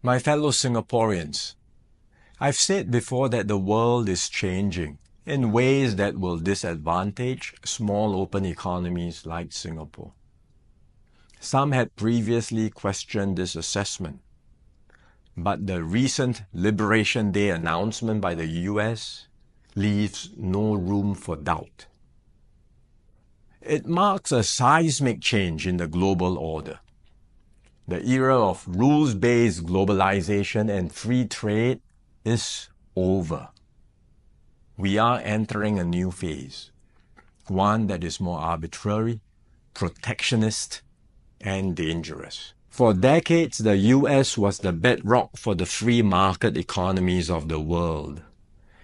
My fellow Singaporeans, I've said before that the world is changing in ways that will disadvantage small open economies like Singapore. Some had previously questioned this assessment, but the recent Liberation Day announcement by the US leaves no room for doubt. It marks a seismic change in the global order. The era of rules-based globalization and free trade is over. We are entering a new phase, one that is more arbitrary, protectionist, and dangerous. For decades, the US was the bedrock for the free market economies of the world.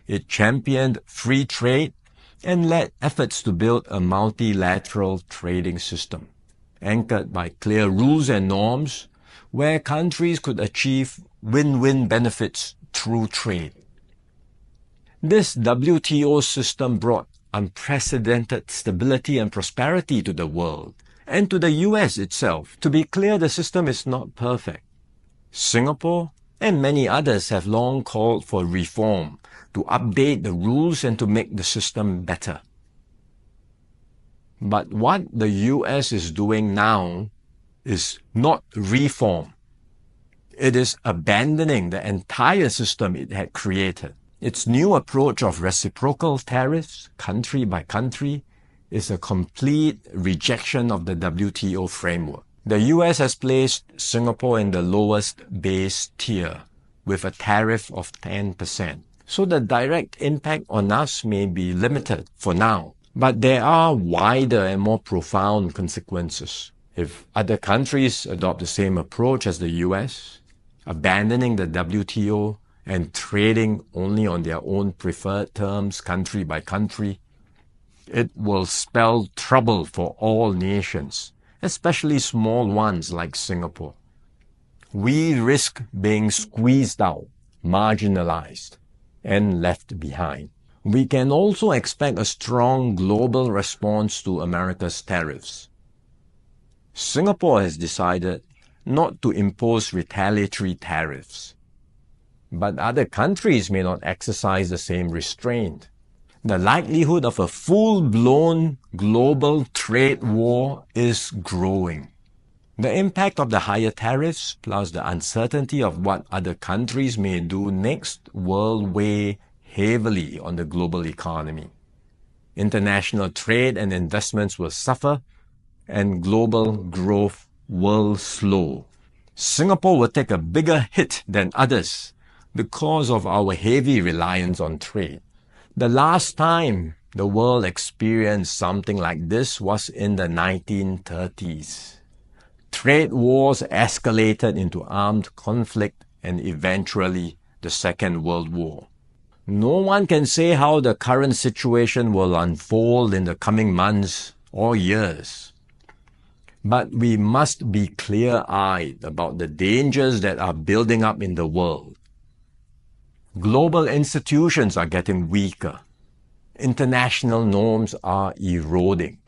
It championed free trade and led efforts to build a multilateral trading system, anchored by clear rules and norms, where countries could achieve win-win benefits through trade. This WTO system brought unprecedented stability and prosperity to the world, and to the US itself. To be clear, the system is not perfect. Singapore and many others have long called for reform, to update the rules and to make the system better. But what the US is doing now is not reform. It is abandoning the entire system it had created. Its new approach of reciprocal tariffs, country by country, is a complete rejection of the WTO framework. The US has placed Singapore in the lowest base tier with a tariff of 10%. So the direct impact on us may be limited for now, but there are wider and more profound consequences. If other countries adopt the same approach as the US, abandoning the WTO and trading only on their own preferred terms, country by country, it will spell trouble for all nations, especially small ones like Singapore. We risk being squeezed out, marginalized, and left behind. We can also expect a strong global response to America's tariffs. Singapore has decided not to impose retaliatory tariffs, but other countries may not exercise the same restraint. The likelihood of a full-blown global trade war is growing. The impact of the higher tariffs, plus the uncertainty of what other countries may do next, will weigh heavily on the global economy. International trade and investments will suffer, and global growth will slow. Singapore will take a bigger hit than others because of our heavy reliance on trade. The last time the world experienced something like this was in the 1930s. Trade wars escalated into armed conflict and eventually the Second World War. No one can say how the current situation will unfold in the coming months or years. But we must be clear-eyed about the dangers that are building up in the world. Global institutions are getting weaker. International norms are eroding.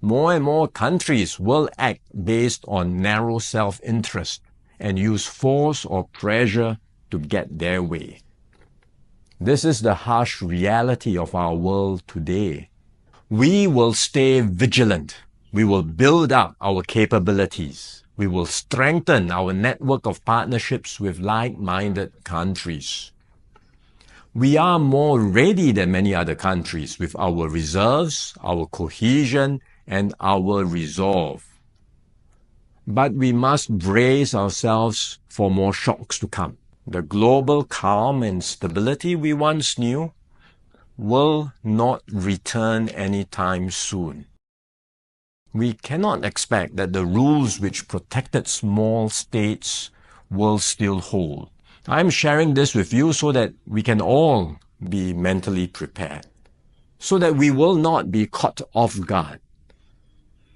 More and more countries will act based on narrow self-interest and use force or pressure to get their way. This is the harsh reality of our world today. We will stay vigilant. We will build up our capabilities. We will strengthen our network of partnerships with like-minded countries. We are more ready than many other countries with our reserves, our cohesion, and our resolve. But we must brace ourselves for more shocks to come. The global calm and stability we once knew will not return anytime soon. We cannot expect that the rules which protected small states will still hold. I'm sharing this with you so that we can all be mentally prepared, so that we will not be caught off guard.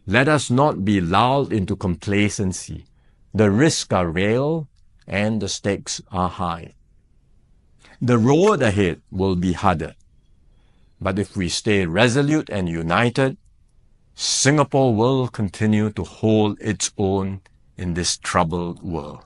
Let us not be lulled into complacency. The risks are real and the stakes are high. The road ahead will be harder. But if we stay resolute and united, Singapore will continue to hold its own in this troubled world.